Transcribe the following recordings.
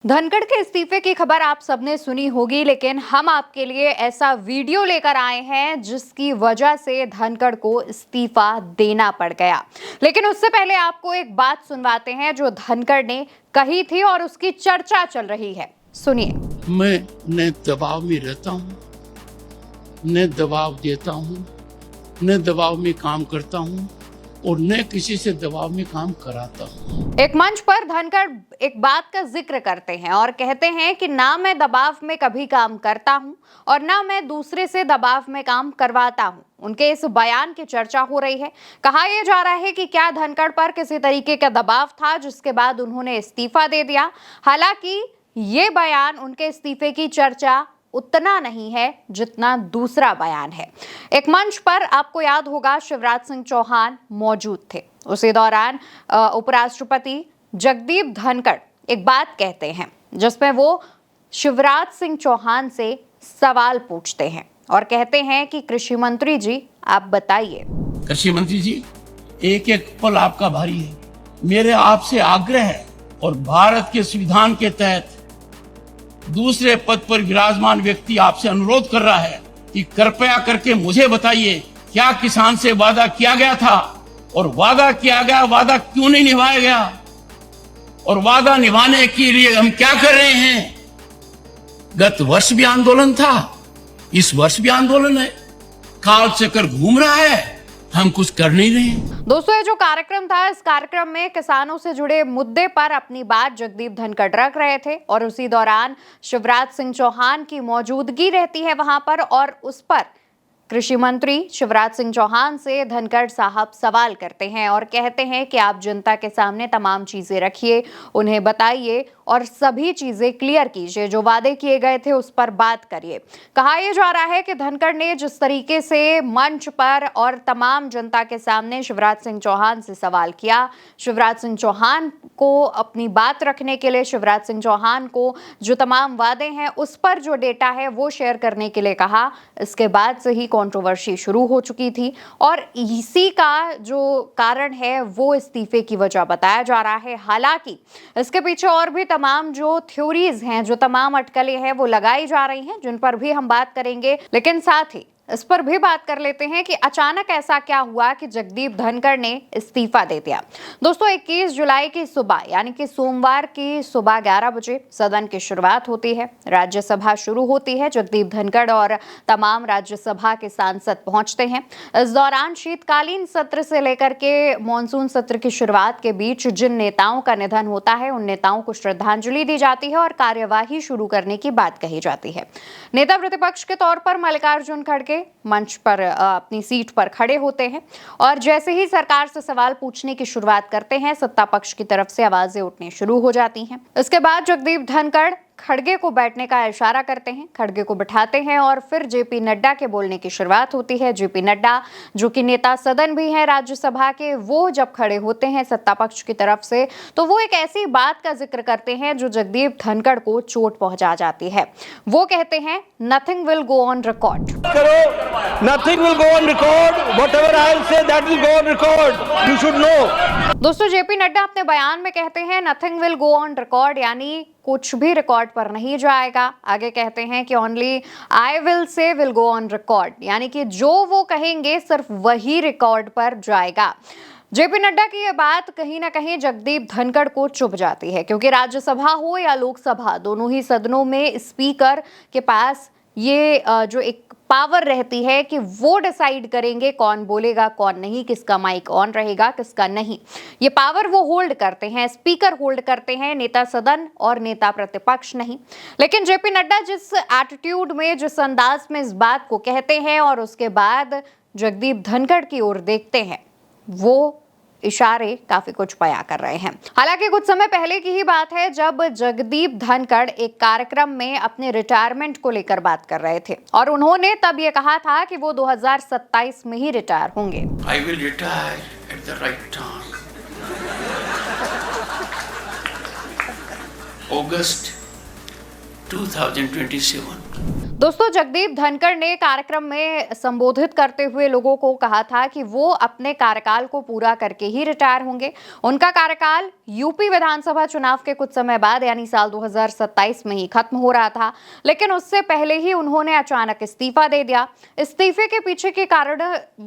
धनखड़ के इस्तीफे की खबर आप सबने सुनी होगी, लेकिन हम आपके लिए ऐसा वीडियो लेकर आए हैं जिसकी वजह से धनखड़ को इस्तीफा देना पड़ गया। लेकिन उससे पहले आपको एक बात सुनवाते हैं जो धनखड़ ने कही थी और उसकी चर्चा चल रही है। सुनिए। मैं न दबाव में रहता हूँ, न दबाव देता हूँ, न दबाव में काम करता हूँ और न किसी से दबाव में काम कराता हूँ। एक मंच पर धनखड़ एक बात का जिक्र करते हैं और कहते हैं कि ना मैं दबाव में कभी काम करता हूं और ना मैं दूसरे से दबाव में काम करवाता हूं। उनके इस बयान की चर्चा हो रही है। कहा यह जा रहा है कि क्या धनखड़ पर किसी तरीके का दबाव था जिसके बाद उन्होंने इस्तीफा दे दिया। हालांकि ये बयान उनके इस्तीफे की चर्चा उतना नहीं है जितना दूसरा बयान है। एक मंच पर आपको याद होगा शिवराज सिंह चौहान मौजूद थे। उसी दौरान उपराष्ट्रपति जगदीप धनखड़ एक बात कहते हैं जिसमें वो शिवराज सिंह चौहान से सवाल पूछते हैं और कहते हैं कि कृषि मंत्री जी आप बताइए। कृषि मंत्री जी, एक एक पल आपका भारी है। मेरे आपसे आग्रह है और भारत के संविधान के तहत दूसरे पद पर विराजमान व्यक्ति आपसे अनुरोध कर रहा है कि कृपया करके मुझे बताइए क्या किसान से वादा किया गया था और वादा किया गया वादा क्यों नहीं निभाया गया और वादा निभाने के लिए हम क्या कर रहे हैं। गत वर्ष भी आंदोलन था, इस वर्ष भी आंदोलन है, काल चक्कर घूम रहा है, हम कुछ कर नहीं रहे हैं। दोस्तों, ये जो कार्यक्रम था, इस कार्यक्रम में किसानों से जुड़े मुद्दे पर अपनी बात जगदीप धनखड़ रख रहे थे और उसी दौरान शिवराज सिंह चौहान की मौजूदगी रहती है वहां पर और उस पर कृषि मंत्री शिवराज सिंह चौहान से धनखड़ साहब सवाल करते हैं और कहते हैं कि आप जनता के सामने तमाम चीजें रखिए, उन्हें बताइए और सभी चीजें क्लियर कीजिए, जो वादे किए गए थे उस पर बात करिए। कहा यह जा रहा है कि धनखड़ ने जिस तरीके से मंच पर और तमाम जनता के सामने शिवराज सिंह चौहान से सवाल किया, शिवराज सिंह चौहान को अपनी बात रखने के लिए, शिवराज सिंह चौहान को जो तमाम वादे हैं उस पर जो डेटा है वो शेयर करने के लिए कहा, इसके बाद से ही कंट्रोवर्सी शुरू हो चुकी थी और इसी का जो कारण है वो इस्तीफे की वजह बताया जा रहा है। हालांकि इसके पीछे और भी तमाम जो थ्योरीज हैं, जो तमाम अटकलें हैं वो लगाई जा रही हैं, जिन पर भी हम बात करेंगे। लेकिन साथ ही इस पर भी बात कर लेते हैं कि अचानक ऐसा क्या हुआ कि जगदीप धनखड़ ने इस्तीफा दे दिया। दोस्तों, 21 जुलाई की सुबह यानी कि सोमवार की सुबह 11 बजे सदन की शुरुआत होती है, राज्यसभा शुरू होती है। जगदीप धनखड़ और तमाम राज्यसभा के सांसद पहुंचते हैं। इस दौरान शीतकालीन सत्र से लेकर के मॉनसून सत्र की शुरुआत के बीच जिन नेताओं का निधन होता है उन नेताओं को श्रद्धांजलि दी जाती है और कार्यवाही शुरू करने की बात कही जाती है। नेता प्रतिपक्ष के तौर पर मल्लिकार्जुन खड़गे मंच पर अपनी सीट पर खड़े होते हैं और जैसे ही सरकार से सवाल पूछने की शुरुआत करते हैं, सत्ता पक्ष की तरफ से आवाजें उठनी शुरू हो जाती हैं। इसके बाद जगदीप धनखड़ खड़गे को बैठने का इशारा करते हैं, खड़गे को बिठाते हैं और फिर जेपी नड्डा के बोलने की शुरुआत होती है। जेपी नड्डा जो कि नेता सदन भी हैं राज्यसभा के, वो जब खड़े होते हैं सत्ता पक्ष की तरफ से तो वो एक ऐसी बात का जिक्र करते हैं जो जगदीप धनखड़ को चोट पहुंचा जाती है। वो कहते हैं nothing will go on record. Nothing will go on record. Whatever I'll say, that will go on record. You should know. दोस्तों, जेपी नड्डा अपने बयान में कहते हैं nothing will go on record, यानी कुछ भी रिकॉर्ड पर नहीं जाएगा। आगे कहते हैं कि only I will say will go on record, यानी कि जो वो कहेंगे सिर्फ वही रिकॉर्ड पर जाएगा। जेपी नड्डा की यह बात कहीं ना कहीं जगदीप धनखड़ को चुभ जाती है, क्योंकि राज्यसभा हो या लोकसभा, दोनों ही सदनों में स्पीकर के पास ये जो एक पावर रहती है कि वो डिसाइड करेंगे कौन बोलेगा कौन नहीं, किसका माइक ऑन रहेगा किसका नहीं। ये पावर वो होल्ड करते हैं, स्पीकर होल्ड करते हैं, नेता सदन और नेता प्रतिपक्ष नहीं। लेकिन जेपी नड्डा जिस एटीट्यूड में, जिस अंदाज में इस बात को कहते हैं और उसके बाद जगदीप धनखड़ की ओर देखते हैं, वो इशारे काफी कुछ बयां कर रहे हैं। हालांकि कुछ समय पहले की ही बात है जब जगदीप धनखड़ एक कार्यक्रम में अपने रिटायरमेंट को लेकर बात कर रहे थे और उन्होंने तब ये कहा था कि वो 2027 में ही रिटायर होंगे। I will retire at the right time. August 2027. दोस्तों, जगदीप धनखड़ ने कार्यक्रम में संबोधित करते हुए लोगों को कहा था कि वो अपने कार्यकाल को पूरा करके ही रिटायर होंगे। उनका कार्यकाल यूपी विधानसभा चुनाव के कुछ समय बाद यानी साल 2027 में ही खत्म हो रहा था, लेकिन उससे पहले ही उन्होंने अचानक इस्तीफा दे दिया। इस्तीफे के पीछे के कारण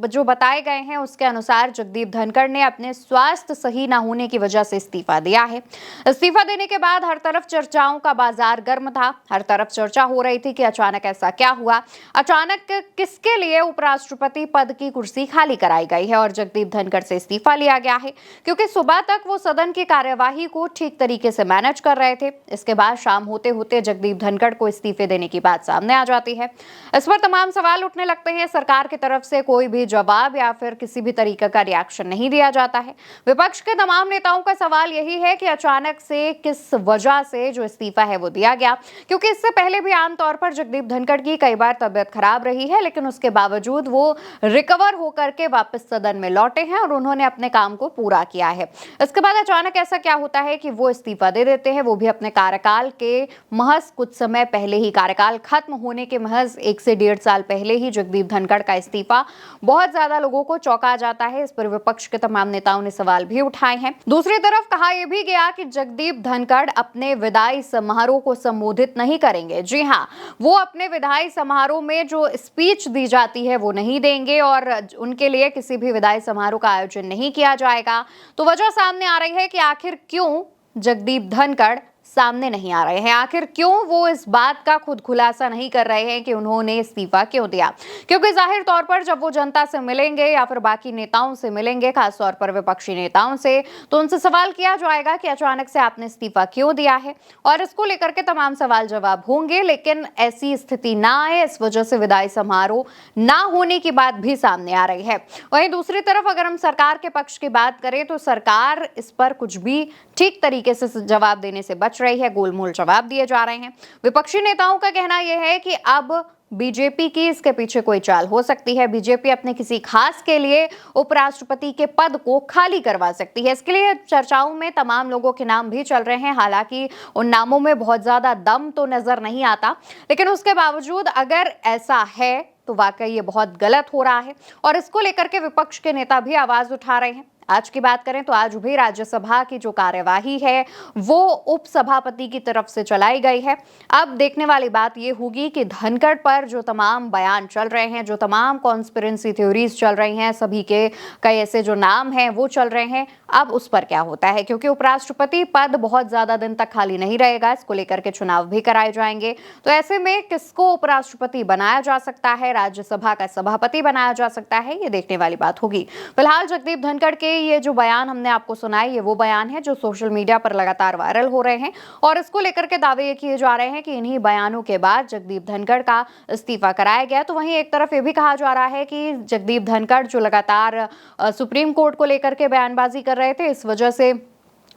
जो बताए गए हैं उसके अनुसार जगदीप धनखड़ ने अपने स्वास्थ्य सही न होने की वजह से इस्तीफा दिया है। इस्तीफा देने के बाद हर तरफ चर्चाओं का बाजार गर्म था। हर तरफ चर्चा हो रही थी कि अचानक ऐसा क्या हुआ, अचानक किसके लिए उपराष्ट्रपति पद की कुर्सी खाली कराई गई है और जगदीप धनखड़ से इस्तीफा लिया गया है, क्योंकि सुबह तक वो सदन की कार्यवाही को ठीक तरीके से मैनेज कर रहे थे। इसके बाद शाम होते होते जगदीप धनखड़ को इस्तीफे देने की बात सामने आ जाती है। इस पर तमाम सवाल उठने लगते हैं। सरकार की तरफ से कोई भी जवाब या फिर किसी भी तरीके का रिएक्शन नहीं दिया जाता है। विपक्ष के तमाम नेताओं का सवाल यही है कि अचानक से किस वजह से जो इस्तीफा है वो दिया गया, क्योंकि इससे पहले भी आमतौर पर जगदीप धनखड़ की कई बार तबियत खराब रही है, लेकिन उसके बावजूद वो रिकवर होकर के वापस सदन में लौटे हैं और उन्होंने अपने काम को पूरा किया है। इसके बाद अचानक ऐसा क्या होता है कि वो इस्तीफा दे देते हैं, वो भी अपने कार्यकाल के महज कुछ समय पहले ही, कार्यकाल खत्म होने के महज 1 से 1.5 साल पहले ही जगदीप धनखड़ का इस्तीफा बहुत ज्यादा लोगों को चौंका जाता है। इस पर विपक्ष के तमाम नेताओं ने सवाल भी उठाए हैं। दूसरी तरफ कहा यह भी गया कि जगदीप धनखड़ अपने विदाई समारोह को संबोधित नहीं करेंगे। जी हाँ, वो अपने विदाई समारोह में जो स्पीच दी जाती है वो नहीं देंगे और उनके लिए किसी भी विदाई समारोह का आयोजन नहीं किया जाएगा। तो वजह सामने आ रही है कि आखिर क्यों जगदीप धनखड़ सामने नहीं आ रहे हैं, आखिर क्यों वो इस बात का खुद खुलासा नहीं कर रहे हैं कि उन्होंने इस्तीफा क्यों दिया। क्योंकि जाहिर तौर पर जब वो जनता से मिलेंगे या फिर बाकी नेताओं से मिलेंगे, खासतौर पर विपक्षी नेताओं से, तो उनसे सवाल किया जाएगा कि अचानक से आपने इस्तीफा क्यों दिया है और इसको लेकर के तमाम सवाल जवाब होंगे। लेकिन ऐसी स्थिति ना आए, इस वजह से विदाई समारोह ना होने की बात भी सामने आ रही है। वहीं दूसरी तरफ अगर हम सरकार के पक्ष की बात करें तो सरकार इस पर कुछ भी ठीक तरीके से जवाब देने से बच रही है, गोलमोल जवाब दिए जा रहे हैं। विपक्षी नेताओं का कहना यह है कि अब बीजेपी की इसके पीछे कोई चाल हो सकती है। बीजेपी अपने किसी खास के लिए उपराष्ट्रपति के पद को खाली करवा सकती है। इसके लिए चर्चाओं में तमाम लोगों के नाम भी चल रहे हैं। हालांकि उन नामों में बहुत ज्यादा दम तो नजर नहीं आता, लेकिन उसके बावजूद अगर ऐसा है तो वाकई ये बहुत गलत हो रहा है और इसको लेकर के विपक्ष के नेता भी आवाज उठा रहे हैं। आज की बात करें तो आज भी राज्यसभा की जो कार्यवाही है वो उपसभापति की तरफ से चलाई गई है। अब देखने वाली बात ये होगी कि धनखड़ पर जो तमाम बयान चल रहे हैं, जो तमाम कॉन्स्पिरेसी थ्योरीज चल रही हैं, सभी के कई ऐसे जो नाम हैं वो चल रहे हैं, अब उस पर क्या होता है, क्योंकि उपराष्ट्रपति पद बहुत ज्यादा दिन तक खाली नहीं रहेगा। इसको लेकर के चुनाव भी कराए जाएंगे। तो ऐसे में किसको उपराष्ट्रपति बनाया जा सकता है, राज्यसभा का सभापति बनाया जा सकता है, ये देखने वाली बात होगी। फिलहाल जगदीप धनखड़ के ये जो बयान हमने आपको सुनाए, ये वो बयान है जो सोशल मीडिया पर लगातार वायरल हो रहे हैं और इसको लेकर के दावे ये किए जा रहे हैं कि इन्हीं बयानों के बाद जगदीप धनखड़ का इस्तीफा कराया गया। तो वहीं एक तरफ ये भी कहा जा रहा है कि जगदीप धनखड़ जो लगातार सुप्रीम कोर्ट को लेकर के बयानबाजी कर रहे थे, इस वजह से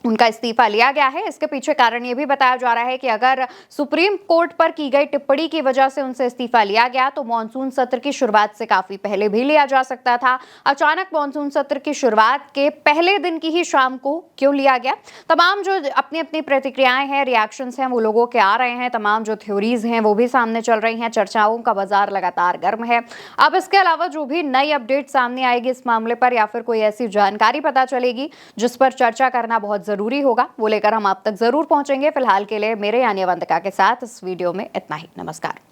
उनका इस्तीफा लिया गया है। इसके पीछे कारण ये भी बताया जा रहा है कि अगर सुप्रीम कोर्ट पर की गई टिप्पणी की वजह से उनसे इस्तीफा लिया गया तो मॉनसून सत्र की शुरुआत से काफी पहले भी लिया जा सकता था। अचानक मॉनसून सत्र की शुरुआत के पहले दिन की ही शाम को क्यों लिया गया? तमाम जो अपनी अपनी प्रतिक्रियाएं हैं, रिएक्शंस हैं, वो लोगों के आ रहे हैं। तमाम जो थ्योरीज हैं वो भी सामने चल रही हैं। चर्चाओं का बाजार लगातार गर्म है। अब इसके अलावा जो भी नई अपडेट सामने आएगी इस मामले पर या फिर कोई ऐसी जानकारी पता चलेगी जिस पर चर्चा करना बहुत जरूरी होगा, वो लेकर हम आप तक जरूर पहुंचेंगे। फिलहाल के लिए मेरे यानी अवंतिका के साथ इस वीडियो में इतना ही। नमस्कार।